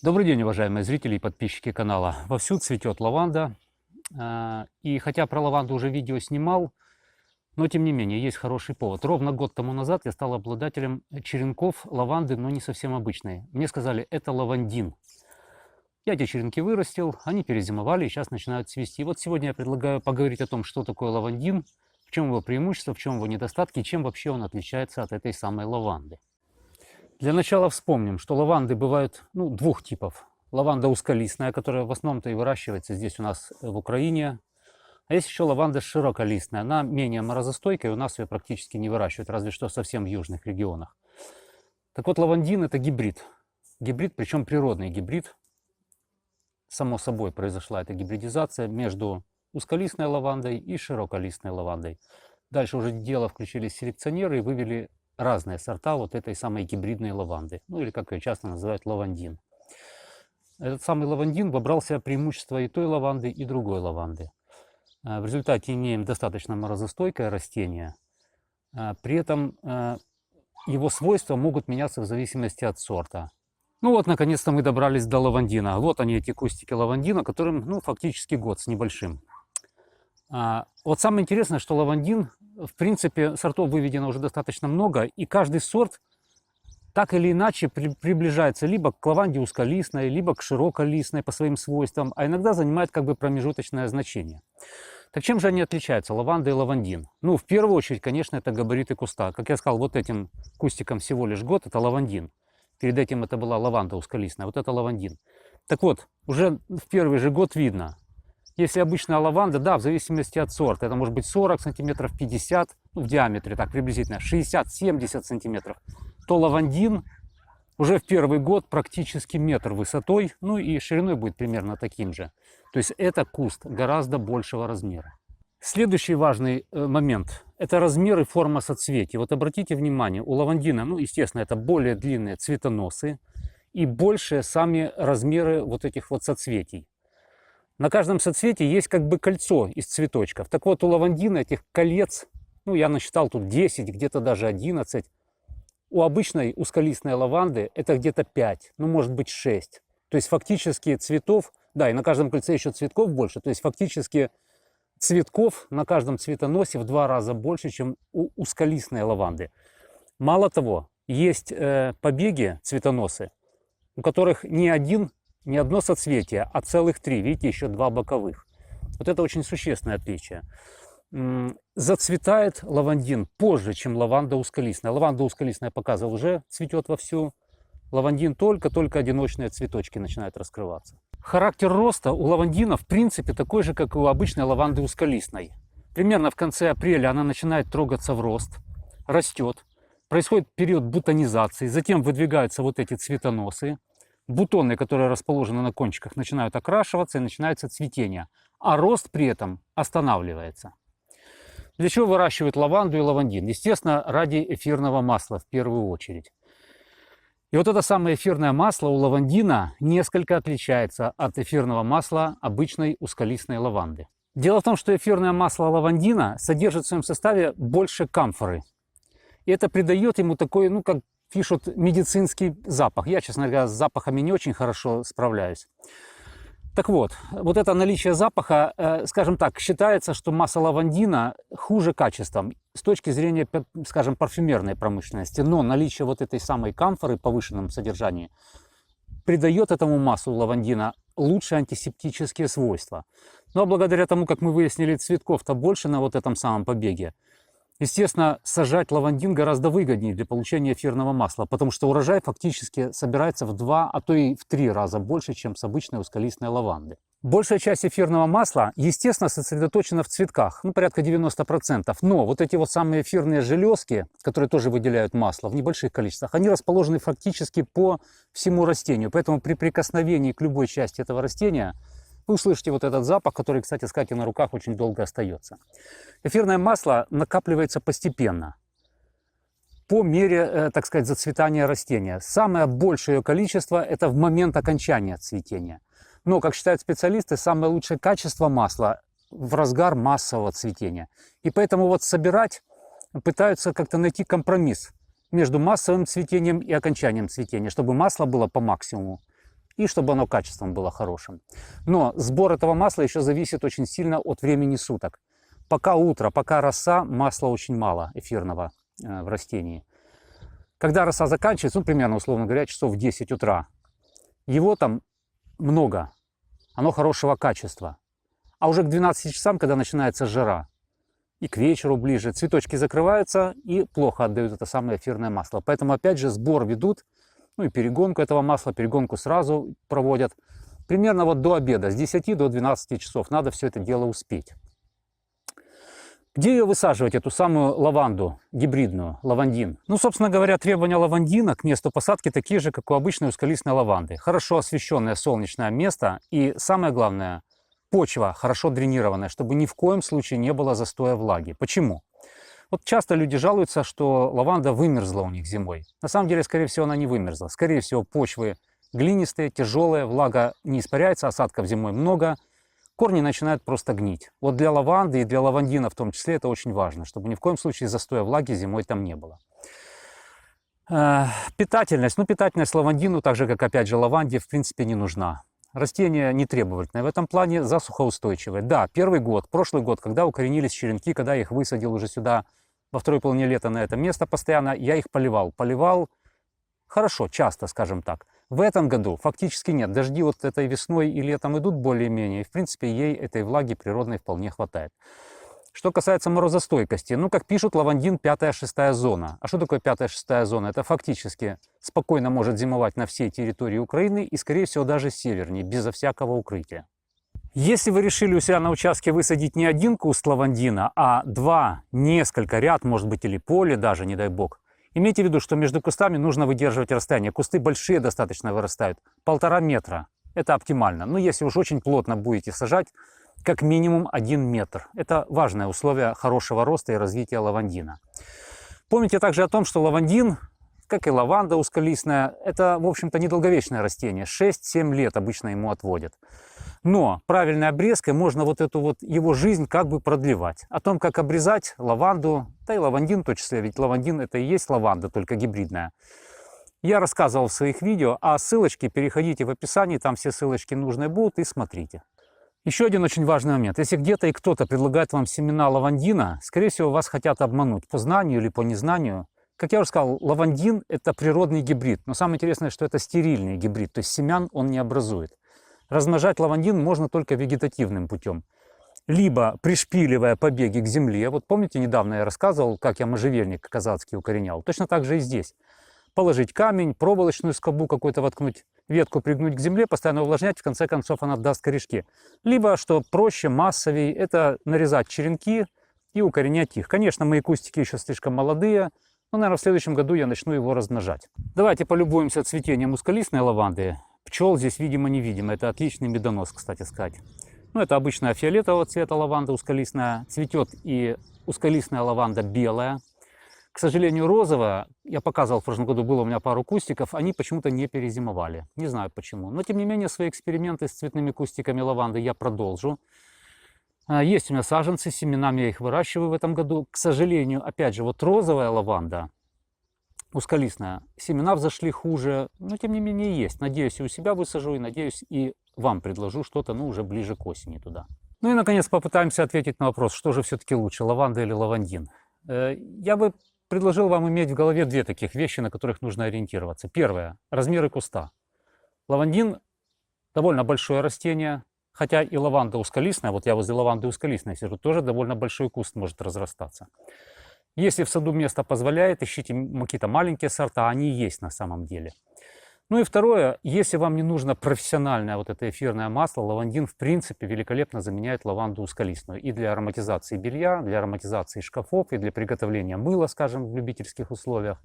Добрый день, уважаемые зрители и подписчики канала. Вовсю цветет лаванда. И хотя про лаванду уже видео снимал, но тем не менее есть хороший повод. Ровно год тому назад я стал обладателем черенков лаванды, но не совсем обычной. Мне сказали, это лавандин. Я эти черенки вырастил, они перезимовали и сейчас начинают цвести. И вот сегодня я предлагаю поговорить о том, что такое лавандин, в чем его преимущество, в чем его недостатки, и чем вообще он отличается от этой самой лаванды. Для начала вспомним, что лаванды бывают двух типов. Лаванда узколистная, которая в основном-то и выращивается здесь у нас в Украине. А есть еще лаванда широколистная. Она менее морозостойкая, у нас ее практически не выращивают, разве что совсем в южных регионах. Так вот, лавандин – это гибрид. Гибрид, причем природный гибрид. Само собой произошла эта гибридизация между узколистной лавандой и широколистной лавандой. Дальше уже в дело включились селекционеры и вывели разные сорта вот этой самой гибридной лаванды, ну или как ее часто называют лавандин. Этот самый лавандин вобрал в себя преимущества и той лаванды, и другой лаванды. В результате имеем достаточно морозостойкое растение, при этом его свойства могут меняться в зависимости от сорта. Ну вот, наконец-то мы добрались до лавандина. Вот они, эти кустики лавандина, которым фактически год с небольшим. Вот самое интересное, что лавандин, в принципе, сортов выведено уже достаточно много, и каждый сорт так или иначе приближается либо к лаванде узколистной, либо к широколистной по своим свойствам, а иногда занимает как бы промежуточное значение. Так чем же они отличаются, лаванда и лавандин? В первую очередь, конечно, это габариты куста. Как я сказал, вот этим кустиком всего лишь год, это лавандин. Перед этим это была лаванда узколистная, вот это лавандин. Так вот, уже в первый же год видно. Если обычная лаванда, да, в зависимости от сорта, это может быть 40 сантиметров, 50, в диаметре, так приблизительно, 60-70 сантиметров, то лавандин уже в первый год практически метр высотой, и шириной будет примерно таким же. То есть это куст гораздо большего размера. Следующий важный момент – это размер и форма соцветий. Вот обратите внимание, у лавандина, естественно, это более длинные цветоносы и большие сами размеры вот этих вот соцветий. На каждом соцветии есть как бы кольцо из цветочков. Так вот, у лавандина этих колец, я насчитал тут 10, где-то даже 11. У обычной узколистной лаванды это где-то 5, может быть 6. То есть фактически цветов, да, и на каждом кольце еще цветков больше, то есть фактически цветков на каждом цветоносе в 2 раза больше, чем у узколистной лаванды. Мало того, есть побеги, цветоносы, у которых не одно соцветие, а целых 3. Видите, еще 2 боковых. Вот это очень существенное отличие. Зацветает лавандин позже, чем лаванда узколистная. Лаванда узколистная, показывал, уже цветет вовсю. Лавандин только одиночные цветочки начинают раскрываться. Характер роста у лавандина в принципе такой же, как и у обычной лаванды узколистной. Примерно в конце апреля она начинает трогаться в рост, растет. Происходит период бутонизации, затем выдвигаются вот эти цветоносы. Бутоны, которые расположены на кончиках, начинают окрашиваться и начинается цветение. А рост при этом останавливается. Для чего выращивают лаванду и лавандин? Естественно, ради эфирного масла в первую очередь. И вот это самое эфирное масло у лавандина несколько отличается от эфирного масла обычной узколистной лаванды. Дело в том, что эфирное масло лавандина содержит в своем составе больше камфоры. И это придает ему такой, как пишут, медицинский запах. Я, честно говоря, с запахами не очень хорошо справляюсь. Так вот это наличие запаха, скажем так, считается, что масло лавандина хуже качеством с точки зрения, скажем, парфюмерной промышленности. Но наличие вот этой самой камфоры в повышенном содержании придает этому маслу лавандина лучшие антисептические свойства. Ну а благодаря тому, как мы выяснили, цветков-то больше на вот этом самом побеге, естественно, сажать лавандин гораздо выгоднее для получения эфирного масла, потому что урожай фактически собирается в 2, а то и в 3 раза больше, чем с обычной узколистной лаванды. Большая часть эфирного масла, естественно, сосредоточена в цветках, порядка 90%. Но вот эти вот самые эфирные железки, которые тоже выделяют масло в небольших количествах, они расположены фактически по всему растению. Поэтому при прикосновении к любой части этого растения вы услышите вот этот запах, который, кстати сказать, и на руках очень долго остается. Эфирное масло накапливается постепенно, по мере, так сказать, зацветания растения. Самое большее ее количество – это в момент окончания цветения. Но, как считают специалисты, самое лучшее качество масла в разгар массового цветения. И поэтому собирать пытаются как-то найти компромисс между массовым цветением и окончанием цветения, чтобы масло было по максимуму и чтобы оно качеством было хорошим. Но сбор этого масла еще зависит очень сильно от времени суток. Пока утро, пока роса, масла очень мало эфирного в растении. Когда роса заканчивается, ну, примерно, условно говоря, часов в 10 утра, его там много, оно хорошего качества. А уже к 12 часам, когда начинается жара, и к вечеру ближе, цветочки закрываются и плохо отдают это самое эфирное масло. Поэтому, опять же, сбор ведут, ну и перегонку этого масла, перегонку сразу проводят. Примерно вот до обеда, с 10 до 12 часов, надо все это дело успеть. Где ее высаживать, эту самую лаванду гибридную, лавандин? Ну, собственно говоря, требования лавандина к месту посадки такие же, как у обычной узколистной лаванды. Хорошо освещенное солнечное место и, самое главное, почва хорошо дренированная, чтобы ни в коем случае не было застоя влаги. Почему? Вот часто люди жалуются, что лаванда вымерзла у них зимой. На самом деле, скорее всего, она не вымерзла. Скорее всего, почвы глинистые, тяжелые, влага не испаряется, осадков зимой много. Корни начинают просто гнить. Вот для лаванды и для лавандина в том числе это очень важно, чтобы ни в коем случае застоя влаги зимой там не было. Питательность. Ну, питательность лавандину, так же как опять же лаванде, в принципе не нужна. Растение не требовательное. В этом плане засухоустойчивое. Да, первый год, прошлый год, когда укоренились черенки, когда я их высадил уже сюда во второй половине лета на это место постоянно, я их поливал. Поливал хорошо, часто, скажем так. В этом году фактически нет. Дожди вот этой весной и летом идут более-менее. И, в принципе, ей этой влаги природной вполне хватает. Что касается морозостойкости, ну, как пишут, лавандин 5-6 зона. А что такое 5-6 зона? Это фактически спокойно может зимовать на всей территории Украины и, скорее всего, даже севернее, безо всякого укрытия. Если вы решили у себя на участке высадить не один куст лавандина, а два, несколько, ряд, может быть, или поле даже, не дай бог, имейте в виду, что между кустами нужно выдерживать расстояние. Кусты большие достаточно вырастают, 1,5 метра. Это оптимально. Но если уж очень плотно будете сажать, как минимум 1 метр. Это важное условие хорошего роста и развития лавандина. Помните также о том, что лавандин, как и лаванда узколистная, это, в общем-то, недолговечное растение. 6-7 лет обычно ему отводят. Но правильной обрезкой можно вот эту вот его жизнь как бы продлевать. О том, как обрезать лаванду, да и лавандин в том числе, ведь лавандин это и есть лаванда, только гибридная. Я рассказывал в своих видео, а ссылочки переходите в описании, там все ссылочки нужные будут и смотрите. Еще один очень важный момент. Если где-то и кто-то предлагает вам семена лавандина, скорее всего, вас хотят обмануть по знанию или по незнанию. Как я уже сказал, лавандин – это природный гибрид. Но самое интересное, что это стерильный гибрид, то есть семян он не образует. Размножать лавандин можно только вегетативным путем. Либо пришпиливая побеги к земле. Вот помните, недавно я рассказывал, как я можжевельник казацкий укоренял. Точно так же и здесь. Положить камень, проволочную скобу какую-то воткнуть, ветку пригнуть к земле, постоянно увлажнять, в конце концов она даст корешки. Либо, что проще, массовее, это нарезать черенки и укоренять их. Конечно, мои кустики еще слишком молодые, но, наверное, в следующем году я начну его размножать. Давайте полюбуемся цветением узколистной лаванды. Пчел здесь, видимо-невидимо. Это отличный медонос, кстати сказать. Ну, это обычная фиолетового цвета лаванда узколистная. Цветет и узколистная лаванда белая. К сожалению, розовая, я показывал в прошлом году, было у меня пару кустиков, они почему-то не перезимовали. Не знаю почему. Но, тем не менее, свои эксперименты с цветными кустиками лаванды я продолжу. Есть у меня саженцы, семенами я их выращиваю в этом году. К сожалению, опять же, вот розовая лаванда, узколистная, семена взошли хуже, но, тем не менее, есть. Надеюсь, и у себя высажу, и, надеюсь, и вам предложу что-то, ну, уже ближе к осени туда. Ну и, наконец, попытаемся ответить на вопрос, что же все-таки лучше, лаванда или лавандин. Я бы предложил вам иметь в голове две таких вещи, на которых нужно ориентироваться. Первое – размеры куста. Лавандин – довольно большое растение, хотя и лаванда узколистная, вот я возле лаванды узколистной сижу, тоже довольно большой куст может разрастаться. Если в саду место позволяет, ищите какие-то маленькие сорта, они есть на самом деле. Ну и второе, если вам не нужно профессиональное вот это эфирное масло, лавандин в принципе великолепно заменяет лаванду узколистную. И для ароматизации белья, для ароматизации шкафов, и для приготовления мыла, скажем, в любительских условиях,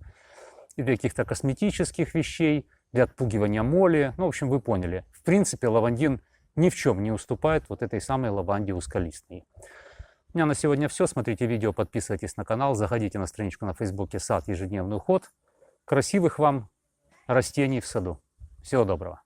и для каких-то косметических вещей, для отпугивания моли. Ну, в общем, вы поняли. В принципе, лавандин ни в чем не уступает вот этой самой лаванде узколистной. У меня на сегодня все. Смотрите видео, подписывайтесь на канал, заходите на страничку на Фейсбуке «Сад. Ежедневный уход». Красивых вам растений в саду. Всего доброго.